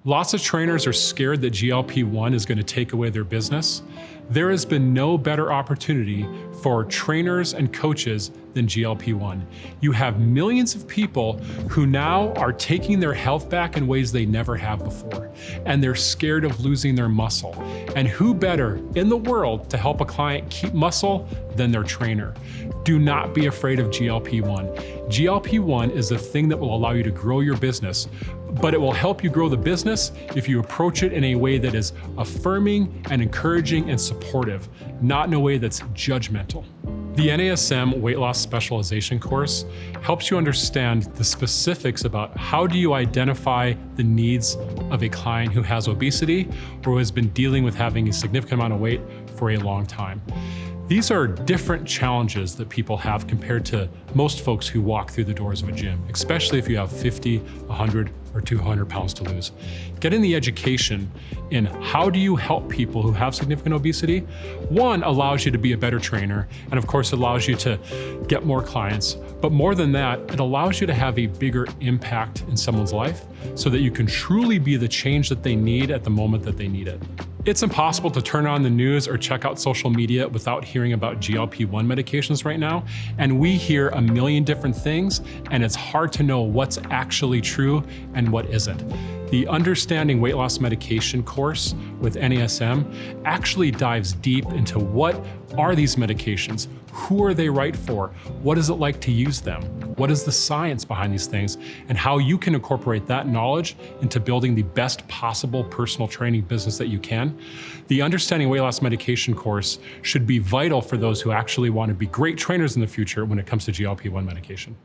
Lots of trainers are scared that GLP-1 is going to take away their business. There has been no better opportunity for trainers and coaches than GLP-1. You have millions of people who now are taking their health back in ways they never have before, and they're scared of losing their muscle. And who better in the world to help a client keep muscle than their trainer? Do not be afraid of GLP-1. GLP-1 is the thing that will allow you to grow your business, but it will help you grow the business if you approach it in a way that is affirming and encouraging and supportive, not in a way that's judgmental. The NASM Weight Loss Specialization course helps you understand the specifics about how do you identify the needs of a client who has obesity or who has been dealing with having a significant amount of weight for a long time. These are different challenges that people have compared to most folks who walk through the doors of a gym, especially if you have 50, 100, or 200 pounds to lose. Getting the education in how do you help people who have significant obesity, one, allows you to be a better trainer, and of course, it allows you to get more clients. But more than that, it allows you to have a bigger impact in someone's life so that you can truly be the change that they need at the moment that they need it. It's impossible to turn on the news or check out social media without hearing about GLP-1 medications right now. And we hear a million different things, and it's hard to know what's actually true and what isn't. The Understanding Weight Loss Medication course with NASM actually dives deep into what are these medications, who are they right for, what is it like to use them, what is the science behind these things, and how you can incorporate that knowledge into building the best possible personal training business that you can. The Understanding Weight Loss Medication course should be vital for those who actually want to be great trainers in the future when it comes to GLP-1 medication.